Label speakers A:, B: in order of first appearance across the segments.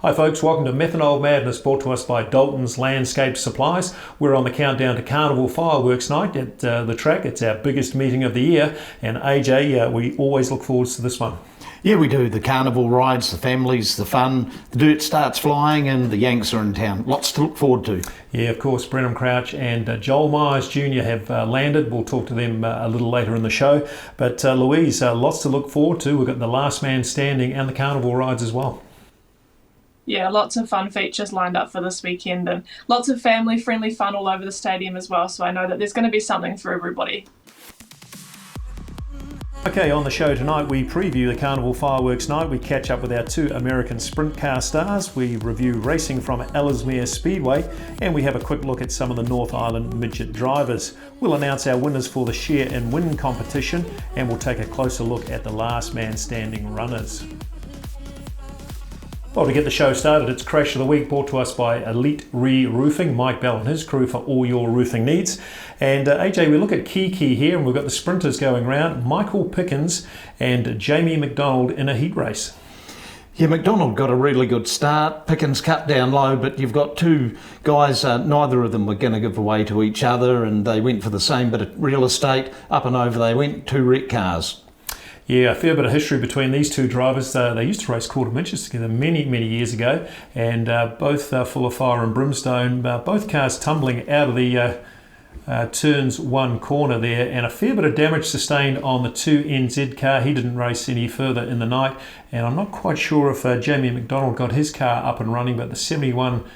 A: Hi folks, welcome to Methanol Madness, brought to us by Daltons Landscape Supplies. We're on the countdown to Carnival Fireworks Night at the track. It's our biggest meeting of the year, and AJ, we always look forward to this one.
B: Yeah, we do. The carnival rides, the families, the fun, the dirt starts flying, and the Yanks are in town. Lots to look forward to.
A: Yeah, of course, Brenham Crouch and Joel Myers Jr. have landed. We'll talk to them a little later in the show. But Louise, lots to look forward to. We've got the last man standing and the carnival rides as well.
C: Yeah, lots of fun features lined up for this weekend and lots of family-friendly fun all over the stadium as well, so I know that there's going to be something for everybody.
A: Okay, on the show tonight we preview the Carnival Fireworks Night. We catch up with our two American sprint car stars. We review racing from Ellesmere Speedway, and we have a quick look at some of the North Island midget drivers. We'll announce our winners for the Share and Win competition, and we'll take a closer look at the last man standing runners. Well, to get the show started, it's Crash of the Week, brought to us by Elite Re-Roofing, Mike Bell and his crew for all your roofing needs. And AJ, we look at Kiki here, and we've got the sprinters going round, Michael Pickens and Jamie McDonald in a heat race.
B: Yeah, McDonald got a really good start. Pickens cut down low, but you've got two guys, neither of them were going to give away to each other, and they went for the same bit of real estate. Up and over they went, two wrecked cars.
A: Yeah, a fair bit of history between these two drivers. They used to race quarter midgets together many years ago, and both full of fire and brimstone. Both cars tumbling out of the turns one corner there, and a fair bit of damage sustained on the 2NZ car. He didn't race any further in the night, and I'm not quite sure if Jamie McDonald got his car up and running, but the 71A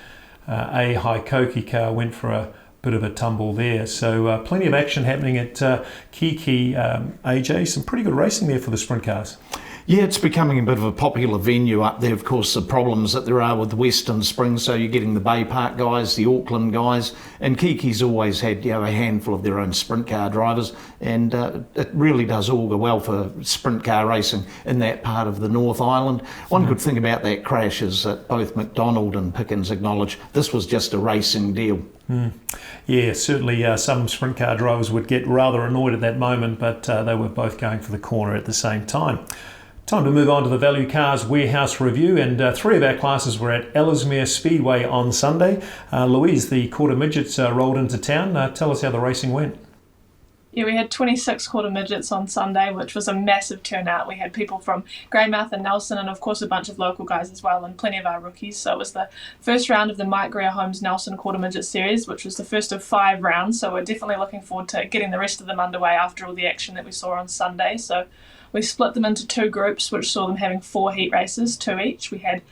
A: Haikoki car went for a bit of a tumble there. So plenty of action happening at Kiki. AJ, some pretty good racing there for the sprint cars.
B: Yeah, it's becoming a bit of a popular venue up there. Of course, the problems that there are with the Western Springs, so you're getting the Bay Park guys, the Auckland guys, and Kiki's always had a handful of their own sprint car drivers, and it really does augur well for sprint car racing in that part of the North Island. One good thing about that crash is that both McDonald and Pickens acknowledge this was just a racing deal.
A: Yeah, certainly some sprint car drivers would get rather annoyed at that moment, but they were both going for the corner at the same time. Time to move on to the Value Cars Warehouse Review, and three of our classes were at Ellesmere Speedway on Sunday. Louise, the quarter midgets rolled into town. Tell us how the racing went.
C: Yeah, we had 26 quarter midgets on Sunday, which was a massive turnout. We had people from Greymouth and Nelson, and of course a bunch of local guys as well, and plenty of our rookies. So it was the first round of the Mike Greer Homes Nelson Quarter Midget Series, which was the first of 5 rounds. So we're definitely looking forward to getting the rest of them underway after all the action that we saw on Sunday. So we split them into 2 groups, which saw them having 4 heat races, 2 each. We had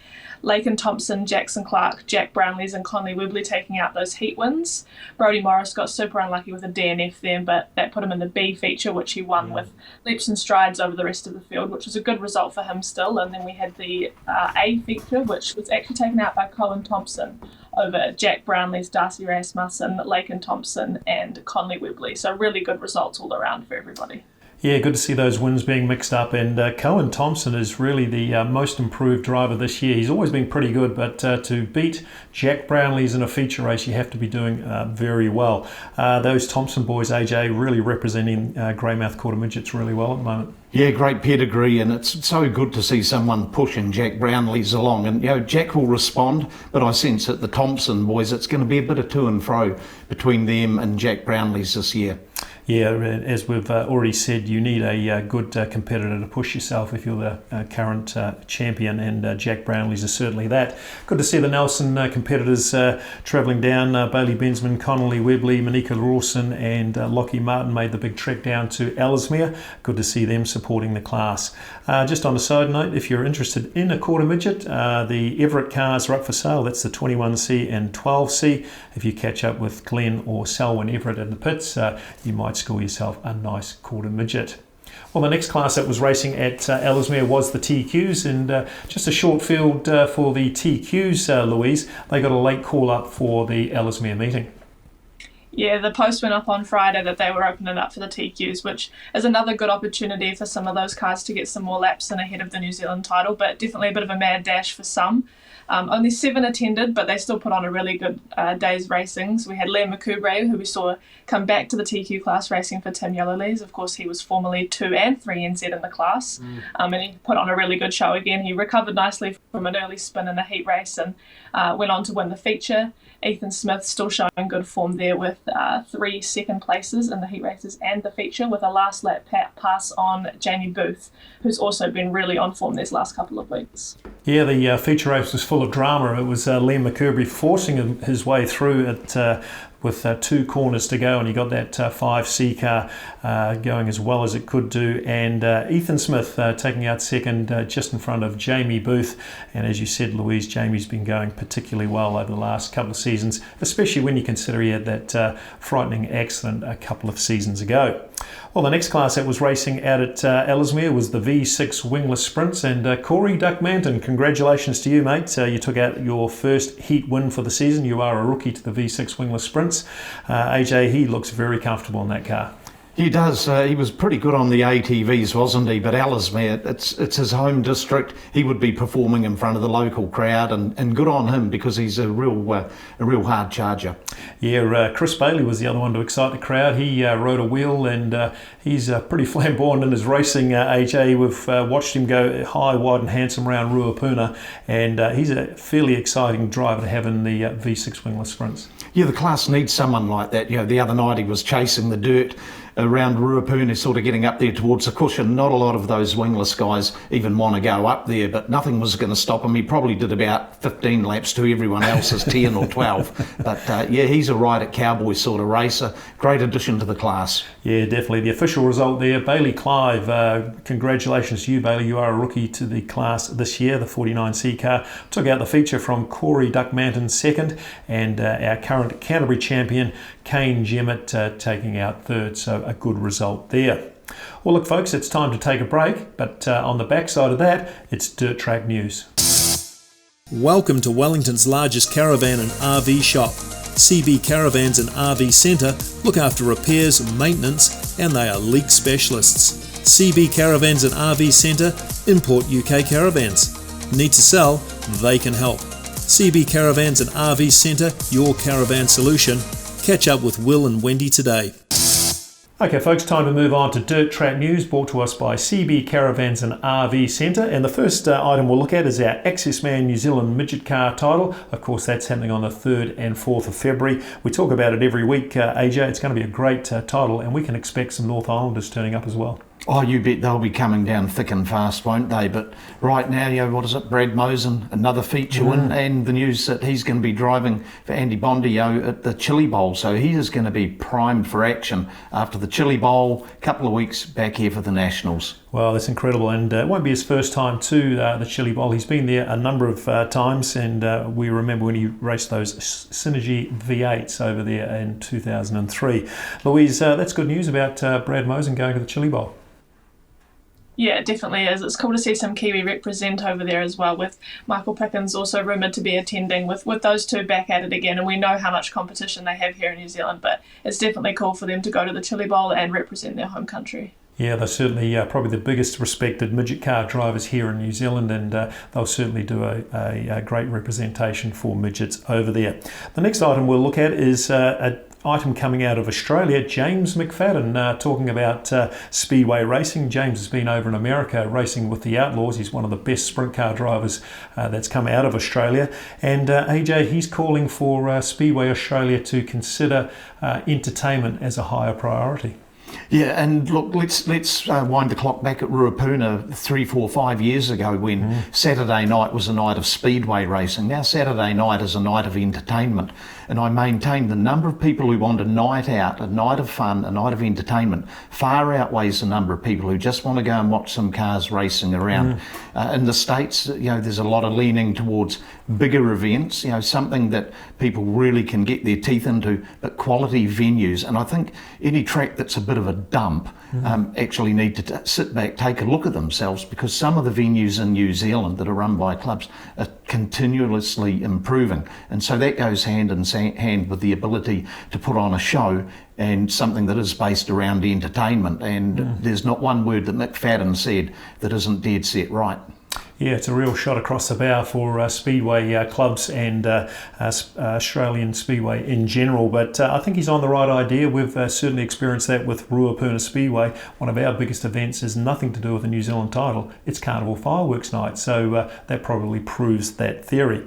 C: Lakin Thompson, Jackson Clark, Jack Brownlees and Conley Wibley taking out those heat wins. Brodie Morris got super unlucky with a DNF then, but that put him in the B feature, which he won with leaps and strides over the rest of the field, which was a good result for him still. And then we had the A feature, which was actually taken out by Cohen Thompson over Jack Brownlees, Darcy Rasmussen, Lakin Thompson and Conley Wibley. So really good results all around for everybody.
A: Yeah, good to see those wins being mixed up, and Cohen Thompson is really the most improved driver this year. He's always been pretty good, but to beat Jack Brownlees in a feature race, you have to be doing very well. Those Thompson boys, AJ, really representing Greymouth Quarter Midgets really well at the moment.
B: Yeah, great pedigree, and it's so good to see someone pushing Jack Brownlees along. And Jack will respond, but I sense that the Thompson boys, it's going to be a bit of to and fro between them and Jack Brownlees this year.
A: Yeah, as we've already said, you need a good competitor to push yourself if you're the current champion, and Jack Brownlees is certainly that. Good to see the Nelson competitors travelling down. Bailey Bensman, Connolly Webley, Monika Lawson and Lockie Martin made the big trek down to Ellesmere. Good to see them supporting the class. Just on a side note, if you're interested in a quarter midget, the Everett cars are up for sale. That's the 21C and 12C. If you catch up with Glenn or Selwyn Everett in the pits, you might score yourself a nice quarter midget. Well, the next class that was racing at Ellesmere was the TQs, and just a short field for the TQs, Louise. They got a late call up for the Ellesmere meeting.
C: Yeah, the post went up on Friday that they were opening up for the TQs, which is another good opportunity for some of those cars to get some more laps in ahead of the New Zealand title, but definitely a bit of a mad dash for some. Only 7 attended, but they still put on a really good day's racing. So we had Liam McCoubre, who we saw come back to the TQ class racing for Tim Yellowlees. Of course, he was formerly 2 and 3 NZ in the class, and he put on a really good show again. He recovered nicely from an early spin in a heat race and went on to win the feature. Ethan Smith still showing good form there with 3 second places in the heat races and the feature, with a last lap pass on Jamie Booth, who's also been really on form these last couple of weeks.
A: Yeah, the feature race was full of drama. It was Liam McCoubre forcing his way through it with 2 corners to go, and he got that 5C car going as well as it could do, and Ethan Smith taking out second just in front of Jamie Booth. And as you said, Louise, Jamie's been going particularly well over the last couple of seasons, especially when you consider he had that frightening accident a couple of seasons ago. Well, the next class that was racing out at Ellesmere was the V6 Wingless Sprints, and Corey Duckmanton, congratulations to you, mate. You took out your first heat win for the season. You are a rookie to the V6 Wingless Sprints. AJ, he looks very comfortable in that car.
B: He does. He was pretty good on the ATVs, wasn't he? But Ellesmere, it's his home district. He would be performing in front of the local crowd, and good on him because he's a real hard charger. Yeah,
A: Chris Bailey was the other one to excite the crowd. He rode a wheel, and he's pretty flamboyant in his racing. AJ, we've watched him go high, wide, and handsome around Ruapuna, and he's a fairly exciting driver to have in the V6 Wingless Sprints.
B: Yeah, the class needs someone like that. You know, the other night he was chasing the dirt around Ruapuna, sort of getting up there towards the cushion. Not a lot of those wingless guys even want to go up there, but nothing was going to stop him. He probably did about 15 laps to everyone else's 10 or 12. But yeah, he's a right at cowboy sort of racer. Great addition to the class.
A: Yeah, definitely. The official result there, Bailey Clive. Congratulations to you, Bailey. You are a rookie to the class this year, the 49C car. Took out the feature from Corey Duckmanton second, and our current Canterbury champion, Kane Jemmett, taking out third. So a good result there. Well, look, folks, it's time to take a break, but on the backside of that, it's dirt track news.
D: Welcome to Wellington's largest caravan and RV shop. CB Caravans and RV Centre look after repairs and maintenance, and they are leak specialists. CB Caravans and RV Centre import UK caravans. Need to sell? They can help. CB Caravans and RV Centre, your caravan solution. Catch up with Will and Wendy today.
A: Okay, folks, time to move on to Dirt Track News, brought to us by CB Caravans and RV Centre. And the first item we'll look at is our Access Man New Zealand Midget Car title. Of course, that's happening on the 3rd and 4th of February. We talk about it every week, AJ. It's going to be a great title, and we can expect some North Islanders turning up as well.
B: Oh, you bet they'll be coming down thick and fast, won't they? But right now, you know, what is it? Brad Mosen, another feature win, and the news that he's going to be driving for Andy Bondio at the Chili Bowl. So he is going to be primed for action after the Chili Bowl, a couple of weeks back here for the Nationals.
A: Well, that's incredible, and it won't be his first time to the Chili Bowl. He's been there a number of times, and we remember when he raced those Synergy V8s over there in 2003. Louise, that's good news about Brad Mosen going to the Chili Bowl.
C: Yeah, it definitely is. It's cool to see some Kiwi represent over there as well, with Michael Pickens also rumoured to be attending, with those two back at it again. And we know how much competition they have here in New Zealand, but it's definitely cool for them to go to the Chili Bowl and represent their home country.
A: Yeah, they're certainly probably the biggest respected midget car drivers here in New Zealand, and they'll certainly do a great representation for midgets over there. The next item we'll look at is a item coming out of Australia. James McFadden talking about Speedway racing. James has been over in America racing with the Outlaws. He's one of the best sprint car drivers that's come out of Australia. And AJ, he's calling for Speedway Australia to consider entertainment as a higher priority.
B: Yeah, and look, let's wind the clock back at Ruapuna 3, 4, 5 years ago when Saturday night was a night of speedway racing. Now Saturday night is a night of entertainment, and I maintain the number of people who want a night out, a night of fun, a night of entertainment far outweighs the number of people who just want to go and watch some cars racing around. In the States, you know, there's a lot of leaning towards bigger events, you know, something that people really can get their teeth into, but quality venues. And I think any track that's a bit of a dump actually need to sit back, take a look at themselves, because some of the venues in New Zealand that are run by clubs are continuously improving. And so that goes hand in hand with the ability to put on a show and something that is based around entertainment. And there's not one word that McFadden said that isn't dead set right.
A: Yeah, it's a real shot across the bow for Speedway clubs and Australian Speedway in general. But I think he's on the right idea. We've certainly experienced that with Ruapuna Speedway. One of our biggest events is nothing to do with the New Zealand title. It's Carnival Fireworks Night. So that probably proves that theory.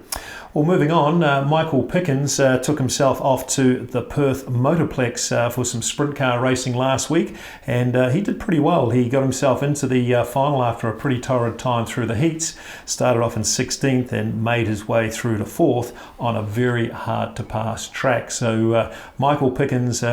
A: Well, moving on, Michael Pickens took himself off to the Perth Motorplex for some sprint car racing last week, and he did pretty well. He got himself into the final after a pretty torrid time through the heats, started off in 16th and made his way through to 4th on a very hard to pass track. So Michael Pickens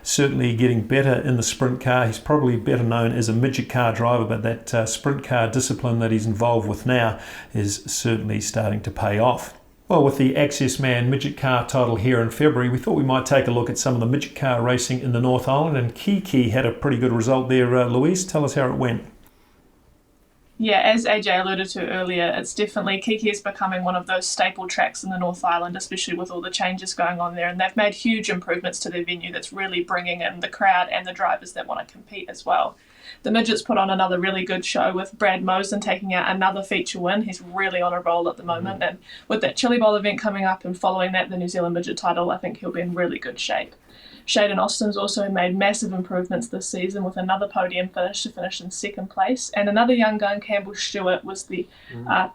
A: certainly getting better in the sprint car. He's probably better known as a midget car driver, but that sprint car discipline that he's involved with now is certainly starting to pay off. Well, with the Access Man Midget Car title here in February, we thought we might take a look at some of the midget car racing in the North Island, and Kiki had a pretty good result there. Louise, tell us how it went.
C: Yeah, as AJ alluded to earlier, it's definitely Kiki is becoming one of those staple tracks in the North Island, especially with all the changes going on there. And they've made huge improvements to their venue that's really bringing in the crowd and the drivers that want to compete as well. The Midgets put on another really good show with Brad Mosen taking out another feature win. He's really on a roll at the moment. And with that Chili Bowl event coming up and following that, the New Zealand Midget title, I think he'll be in really good shape. Shaden Austin's also made massive improvements this season with another podium finish to finish in second place. And another young gun, Campbell Stewart, was the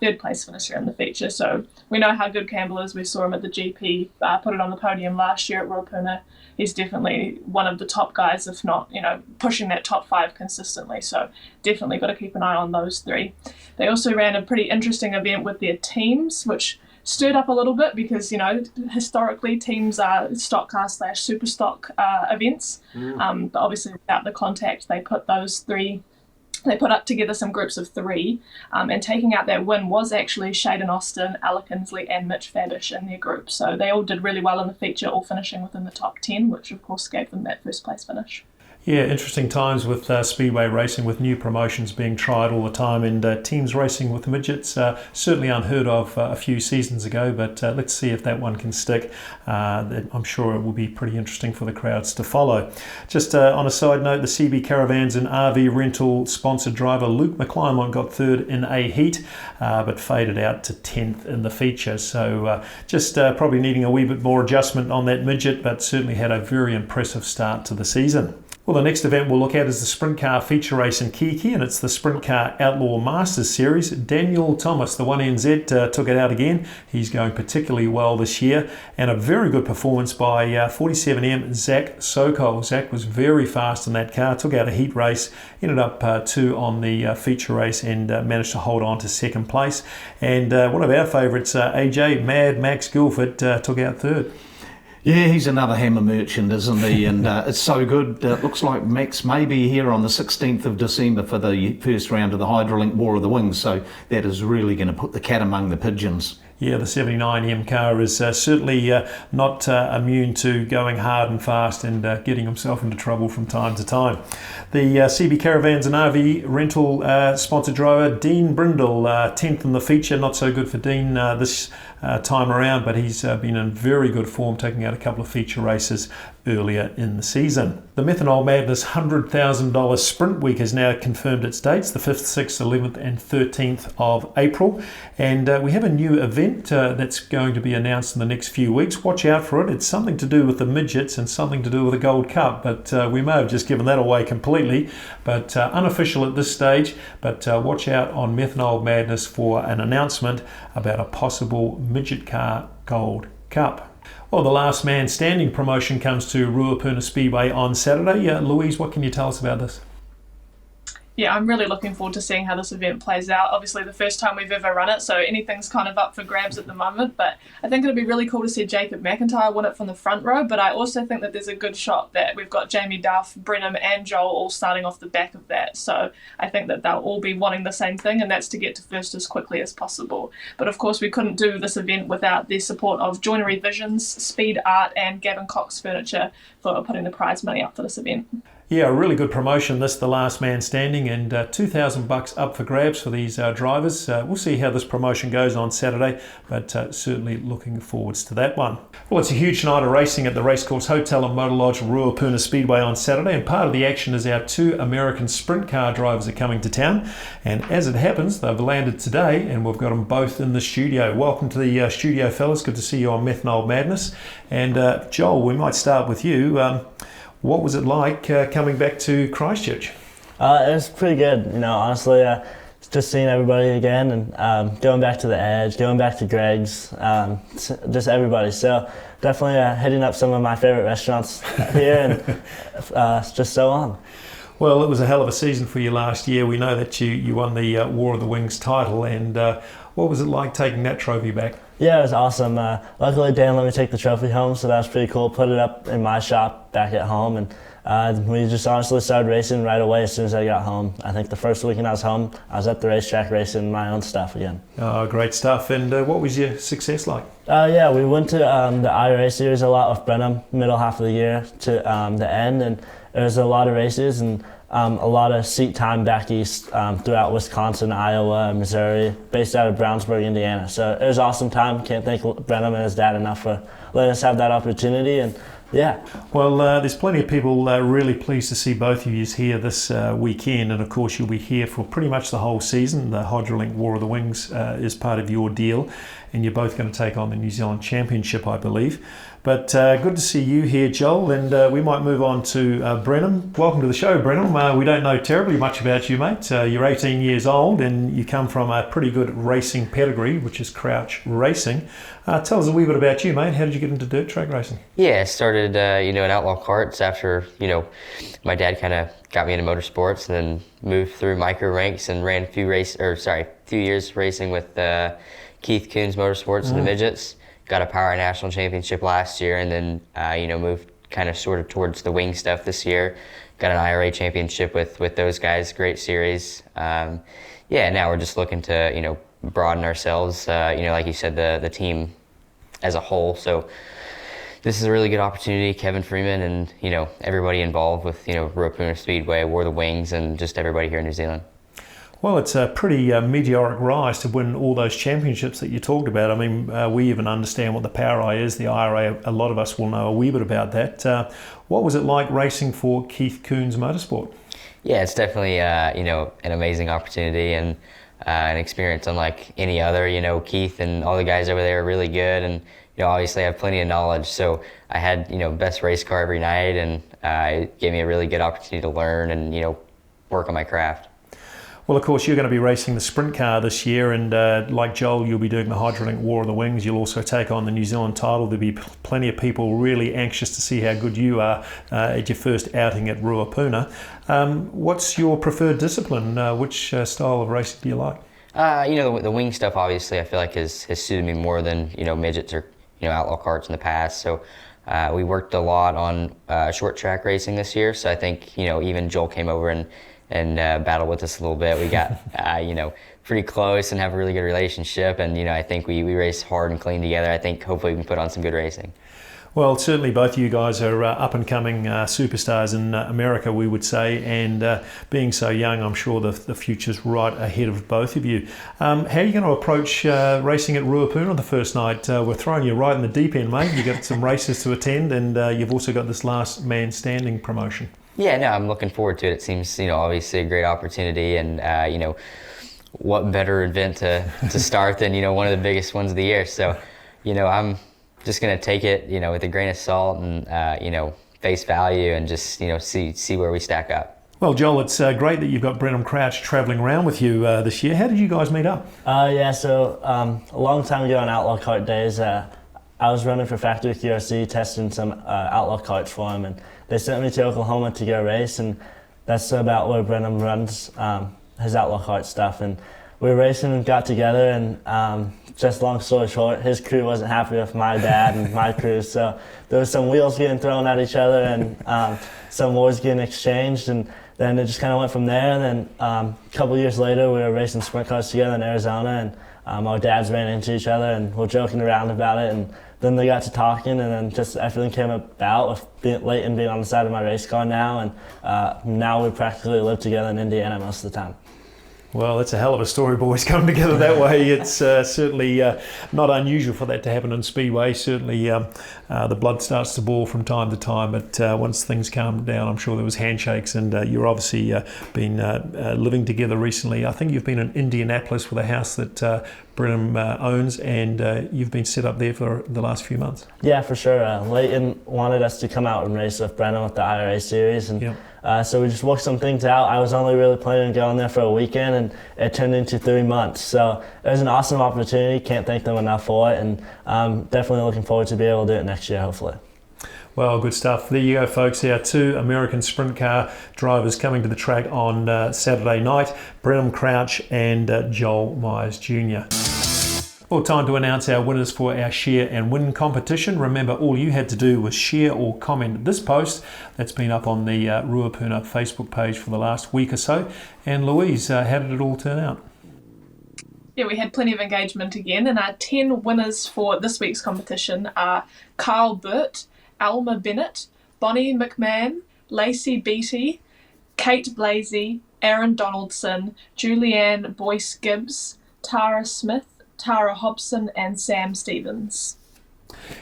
C: third place finisher in the feature. So we know how good Campbell is. We saw him at the GP, put it on the podium last year at Ruapuna. He's definitely one of the top guys, if not, pushing that top 5 consistently. So definitely got to keep an eye on those three. They also ran a pretty interesting event with their teams, which stirred up a little bit because, historically teams are stock car / super stock events. But obviously without the contact, they put up together some groups of 3, and taking out that win was actually Shaden Austin, Alec Inslee and Mitch Fabish in their group. So they all did really well in the feature, all finishing within the top 10, which of course gave them that first place finish.
A: Yeah, interesting times with Speedway racing, with new promotions being tried all the time, and teams racing with midgets. Certainly unheard of a few seasons ago, but let's see if that one can stick. I'm sure it will be pretty interesting for the crowds to follow. Just on a side note, the CB Caravans and RV Rental sponsored driver Luke McClymont got 3rd in a heat, but faded out to 10th in the feature. So just probably needing a wee bit more adjustment on that midget, but certainly had a very impressive start to the season. Well, the next event we'll look at is the Sprint Car Feature Race in Kiki, and it's the Sprint Car Outlaw Masters Series. Daniel Thomas, the 1NZ, took it out again. He's going particularly well this year, and a very good performance by 47M Zach Sokol. Zach was very fast in that car, took out a heat race, ended up 2 on the feature race, and managed to hold on to second place. And one of our favourites, AJ, Mad Max Guilford, took out 3rd.
B: Yeah, he's another hammer merchant, isn't he? And it's so good. It looks like Max may be here on the 16th of December for the first round of the Hydrolink War of the Wings. So that is really going to put the cat among the pigeons.
A: Yeah, the 79M car is certainly not immune to going hard and fast and getting himself into trouble from time to time. The CB Caravans and RV Rental sponsored driver Dean Brindle, 10th in the feature. Not so good for Dean this time around, but he's been in very good form, taking out a couple of feature races earlier in the season. The Methanol Madness $100,000 Sprint Week has now confirmed its dates, the 5th, 6th, 11th and 13th of April. And we have a new event that's going to be announced in the next few weeks. Watch out for it. It's something to do with the midgets and something to do with the Gold Cup, but we may have just given that away completely, but unofficial at this stage. But watch out on Methanol Madness for an announcement about a possible midget car Gold Cup. Well, the last man standing promotion comes to Ruapuna Speedway on Saturday. Louise, what can you tell us about this?
C: Yeah, I'm really looking forward to seeing how this event plays out. Obviously the first time we've ever run it, so anything's kind of up for grabs at the moment, but I think it'll be really cool to see Jacob McIntyre win it from the front row, but I also think that there's a good shot that we've got Jamie Duff, Brenham and Joel all starting off the back of that, so I think that they'll all be wanting the same thing, and that's to get to first as quickly as possible. But of course we couldn't do this event without the support of Joinery Visions, Speed Art and Gavin Cox Furniture for putting the prize money up for this event.
A: Yeah, a really good promotion. This the last man standing, and $2,000 up for grabs for these drivers. We'll see how this promotion goes on Saturday, but certainly looking forwards to that one. Well, it's a huge night of racing at the Racecourse Hotel and Motor Lodge Ruapuna Speedway on Saturday, and part of the action is our 2 American sprint car drivers are coming to town, and as it happens, they've landed today, and we've got them both in the studio. Welcome to the studio, fellas. Good to see you on Methanol Madness. And Joel, we might start with you. What was it like coming back to Christchurch?
E: It was pretty good, honestly. Just seeing everybody again and going back to the Edge, going back to Greg's, just everybody. So definitely hitting up some of my favorite restaurants here and just so on.
A: Well, it was a hell of a season for you last year. We know that you won the War of the Wings title, and what was it like taking that trophy back?
E: Yeah, it was awesome. Luckily, Dan let me take the trophy home, so that was pretty cool. Put it up in my shop back at home, and we just honestly started racing right away as soon as I got home. I think the first weekend I was home, I was at the racetrack racing my own stuff again. Oh,
A: great stuff. And what was your success like?
E: Yeah, we went to the IRA series a lot with Brenham, middle half of the year to the end, and there was a lot of races and a lot of seat time back east throughout Wisconsin, Iowa, Missouri, based out of Brownsburg, Indiana. So it was an awesome time. Can't thank Brenham and his dad enough for letting us have that opportunity. And yeah.
A: Well, there's plenty of people really pleased to see both of you here this weekend, and of course you'll be here for pretty much the whole season. The HydroLink War of the Wings is part of your deal, and you're both going to take on the New Zealand Championship, I believe. But good to see you here, Joel, and we might move on to Brenham. Welcome to the show, Brenham. We don't know terribly much about you, mate. You're 18 years old and you come from a pretty good racing pedigree, which is Crouch Racing. Tell us a wee bit about you, mate. How did you get into dirt track racing?
F: Yeah, I started, in Outlaw Karts after, my dad kind of got me into motorsports, and then moved through micro ranks and ran a few years racing with Keith Coons Motorsports and the Midgets. Got a Power National Championship last year, and then, moved kind of sort of towards the wing stuff this year. Got an IRA championship with those guys, great series. Now we're just looking to, broaden ourselves, like you said, the team as a whole. So this is a really good opportunity. Kevin Freeman and, everybody involved with, Ruapuna Speedway, War of the Wings, and just everybody here in New Zealand.
A: Well, it's a pretty meteoric rise to win all those championships that you talked about. I mean, we even understand what the Power Eye is, the IRA. A lot of us will know a wee bit about that. What was it like racing for Keith Coons Motorsport?
F: Yeah, it's definitely, an amazing opportunity and an experience unlike any other. Keith and all the guys over there are really good, and, obviously I have plenty of knowledge. So I had, best race car every night, and it gave me a really good opportunity to learn and, work on my craft.
A: Well, of course, you're going to be racing the sprint car this year, and like Joel, you'll be doing the HydroLink War of the Wings. You'll also take on the New Zealand title. There'll be plenty of people really anxious to see how good you are at your first outing at Ruapuna. What's your preferred discipline? Which style of racing do you like?
F: The wing stuff, obviously, I feel like has suited me more than, midgets or, outlaw karts in the past. So we worked a lot on short track racing this year. So I think, even Joel came over and battled with us a little bit. We got, pretty close and have a really good relationship. And, I think we race hard and clean together. I think hopefully we can put on some good racing.
A: Well, certainly both of you guys are up-and-coming superstars in America, we would say, and being so young, I'm sure the future's right ahead of both of you. How are you going to approach racing at Ruapuna the first night? We're throwing you right in the deep end, mate. You've got some races to attend, and you've also got this last man standing promotion. Yeah, no, I'm looking forward to it. It seems, obviously a great opportunity, and, what better event to start than, one of the biggest ones of the year. So, I'm just going to take it, with a grain of salt and, face value and just, see where we stack up. Well, Joel, it's great that you've got Brenham Crouch travelling around with you this year. How did you guys meet up?
E: So a long time ago on Outlaw Kart days, I was running for Factory QRC, testing some Outlaw Karts for him, and they sent me to Oklahoma to go race, and that's about where Brenham runs his Outlaw Kart stuff. And we were racing and got together, and just long story short, his crew wasn't happy with my dad and my crew, so there was some wheels getting thrown at each other and some words getting exchanged, and then it just kind of went from there. And then a couple years later, we were racing sprint cars together in Arizona, and our dads ran into each other, and we're joking around about it, and then they got to talking, and then just everything came about with Leighton being on the side of my race car now, and now we practically live together in Indiana most of the time.
A: Well, that's a hell of a story, boys, coming together that way. It's certainly not unusual for that to happen in Speedway. Certainly the blood starts to boil from time to time, but once things calm down, I'm sure there was handshakes, and you're obviously been living together recently. I think you've been in Indianapolis with a house that Brenham owns, and you've been set up there for the last few months.
E: Yeah, for sure. Leighton wanted us to come out and race with Brenham with the IRA series, and
A: Yep.
E: So we just worked some things out. I was only really planning on going there for a weekend, and it turned into 3 months. So it was an awesome opportunity. Can't thank them enough for it, and I'm definitely looking forward to be able to do it next year, hopefully.
A: Well, good stuff. There you go, folks. Our 2 American sprint car drivers coming to the track on Saturday night, Brenham Crouch and Joel Myers Jr. Well, time to announce our winners for our Share and Win competition. Remember, all you had to do was share or comment this post. That's been up on the Ruapuna Facebook page for the last week or so. And Louise, how did it all turn out?
C: Yeah, we had plenty of engagement again, and our 10 winners for this week's competition are Kyle Burt, Alma Bennett, Bonnie McMahon, Lacey Beattie, Kate Blasey, Aaron Donaldson, Julianne Boyce Gibbs, Tara Smith, Tara Hobson, and Sam Stevens.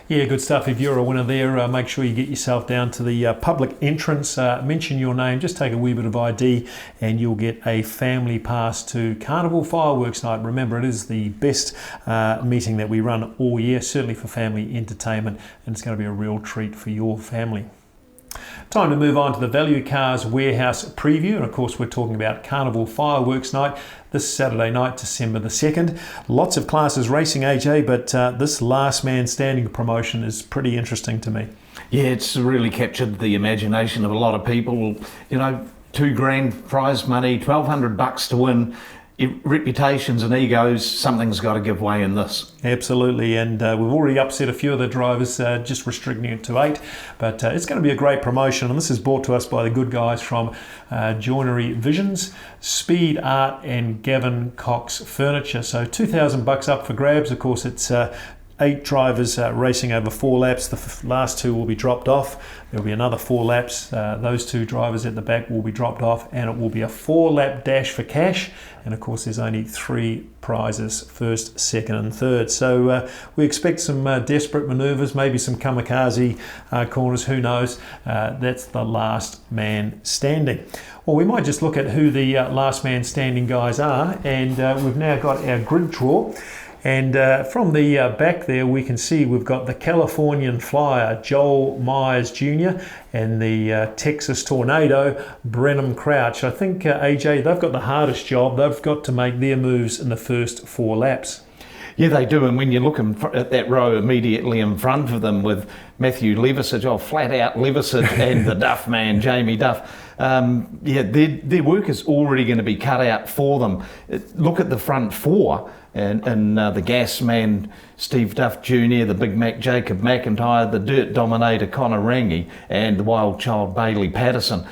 A: Yeah, good stuff. If you're a winner there, make sure you get yourself down to the public entrance, mention your name, just take a wee bit of ID, and you'll get a family pass to Carnival Fireworks Night. Remember, it is the best meeting that we run all year, certainly for family entertainment, and it's going to be a real treat for your family. Time to move on to the Value Cars Warehouse preview, and of course we're talking about Carnival Fireworks Night this Saturday night, December the 2nd. Lots of classes racing, AJ, but this last man standing promotion is pretty interesting to me.
B: Yeah, it's really captured the imagination of a lot of people. You know, $2,000 prize money, $1,200 to win. Reputations and egos, something's got to give way in this.
A: Absolutely, and we've already upset a few of the drivers, just restricting it to 8, but it's going to be a great promotion, and this is brought to us by the good guys from Joinery Visions, Speed Art, and Gavin Cox Furniture. So $2,000 up for grabs. Of course, it's 8 drivers racing over 4 laps. The last 2 will be dropped off. There'll be another 4 laps. Those 2 drivers at the back will be dropped off, and it will be a 4-lap dash for cash. And of course, there's only 3 prizes, first, second, and third. So we expect some desperate manoeuvres, maybe some kamikaze corners. Who knows? That's the last man standing. Well, we might just look at who the last man standing guys are, and we've now got our grid draw. And from the back there, we can see we've got the Californian Flyer, Joel Myers Jr., and the Texas Tornado, Brenham Crouch. I think, AJ, they've got the hardest job. They've got to make their moves in the first 4 laps.
B: Yeah, they do, and when you look at that row immediately in front of them with Matthew Levisage, flat out Levisage, and the Duff man, Jamie Duff, their work is already going to be cut out for them. Look at the front 4, and the Gas man, Steve Duff Jr., the Big Mac Jacob McIntyre, the Dirt Dominator Connor Rangi, and the Wild Child Bailey Patterson.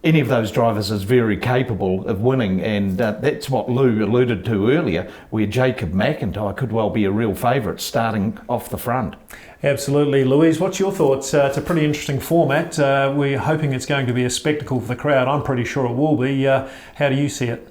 B: Any of those drivers is very capable of winning, and that's what Lou alluded to earlier, where Jacob McIntyre could well be a real favourite starting off the front.
A: Absolutely. Louise, what's your thoughts? It's a pretty interesting format. We're hoping it's going to be a spectacle for the crowd. I'm pretty sure it will be. How do you see it?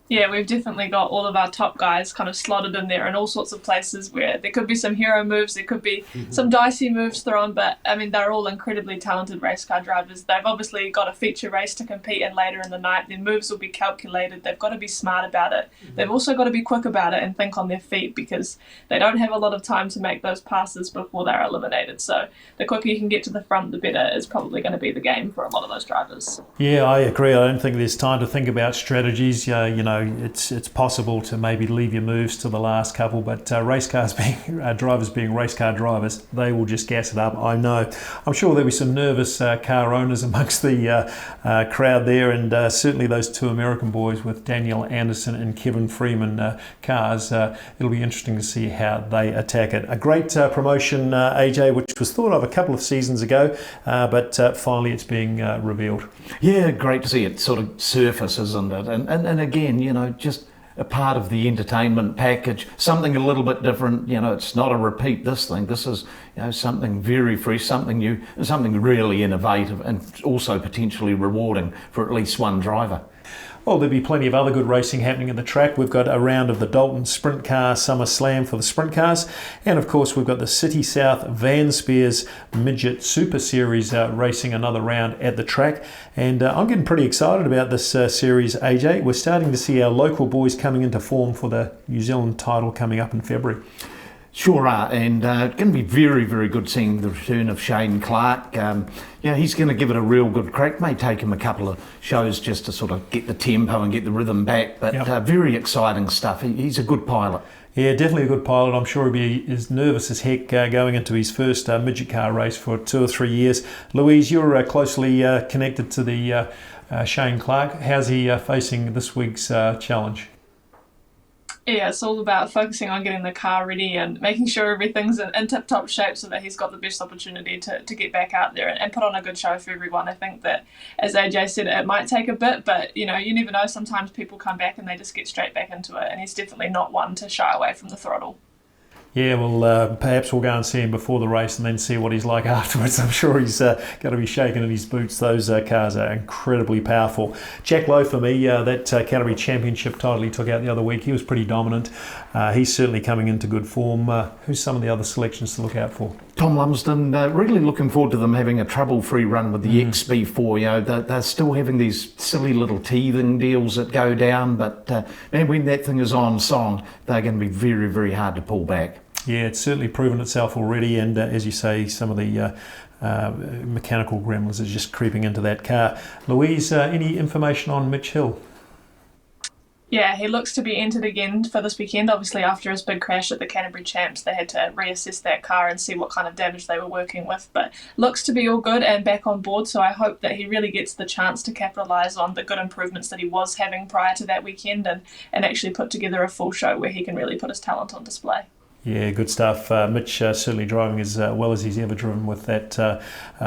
C: Yeah, we've definitely got all of our top guys kind of slotted in there in all sorts of places where there could be some hero moves, there could be some dicey moves thrown, but I mean, they're all incredibly talented race car drivers. They've obviously got a feature race to compete in later in the night. Their moves will be calculated. They've got to be smart about it. They've also got to be quick about it and think on their feet, because they don't have a lot of time to make those passes before they're eliminated. So the quicker you can get to the front, the better is probably going to be the game for a lot of those drivers.
A: Yeah, I agree. I don't think there's time to think about strategies. It's possible to maybe leave your moves to the last couple, but drivers being race car drivers, they will just gas it up. I know. I'm sure there'll be some nervous car owners amongst the crowd there, and certainly those 2 American boys with Daniel Anderson and Kevin Freeman cars. It'll be interesting to see how they attack it. A great promotion, AJ, which was thought of a couple of seasons ago, but finally it's being revealed.
B: Yeah, great to see it sort of surface, isn't it? And again, just a part of the entertainment package, something a little bit different. You know, it's not a repeat, this thing. This is, you know, something very fresh, something new, and something really innovative, and also potentially rewarding for at least one driver.
A: Well, there'll be plenty of other good racing happening at the track. We've got a round of the Daltons Sprint Car Summer Slam for the sprint cars. And of course, we've got the City South Van Spears Midget Super Series racing another round at the track. And I'm getting pretty excited about this series, AJ. We're starting to see our local boys coming into form for the New Zealand title coming up in February.
B: Sure are, and it's going to be very, very good seeing the return of Shane Clark. Yeah, he's going to give it a real good crack. May take him a couple of shows just to sort of get the tempo and get the rhythm back, but very exciting stuff. He's a good pilot. Yeah,
A: definitely a good pilot. I'm sure he'll be as nervous as heck going into his first midget car race for 2 or 3 years. Louise, you're closely connected to the Shane Clark. How's he facing this week's challenge?
C: Yeah, it's all about focusing on getting the car ready and making sure everything's in tip-top shape so that he's got the best opportunity to get back out there and put on a good show for everyone. I think that, as AJ said, it might take a bit, but you know, you never know. Sometimes people come back and they just get straight back into it, and he's definitely not one to shy away from the throttle.
A: Yeah, well, perhaps we'll go and see him before the race and then see what he's like afterwards. I'm sure he's going to be shaking in his boots. Those cars are incredibly powerful. Jack Lowe, for me, that Canterbury Championship title he took out the other week, he was pretty dominant. He's certainly coming into good form. Who's some of the other selections to look out for?
B: Tom Lumsden, really looking forward to them having a trouble-free run with the XB4. You know, they're still having these silly little teething deals that go down, but man, when that thing is on song, they're going to be very, very hard to pull back.
A: Yeah, it's certainly proven itself already, and as you say, some of the mechanical gremlins are just creeping into that car. Louise, any information on Mitch Hill?
C: Yeah, he looks to be entered again for this weekend. Obviously, after his big crash at the Canterbury Champs, they had to reassess that car and see what kind of damage they were working with. But looks to be all good and back on board, so I hope that he really gets the chance to capitalise on the good improvements that he was having prior to that weekend and actually put together a full show where he can really put his talent on display.
A: Yeah, good stuff. Mitch certainly driving as well as he's ever driven with that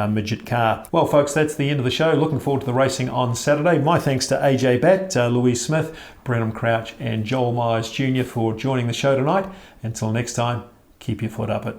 A: midget car. Well, folks, that's the end of the show. Looking forward to the racing on Saturday. My thanks to AJ Batt, Louise Smith, Brenham Crouch and Joel Myers Jr. for joining the show tonight. Until next time, keep your foot up it.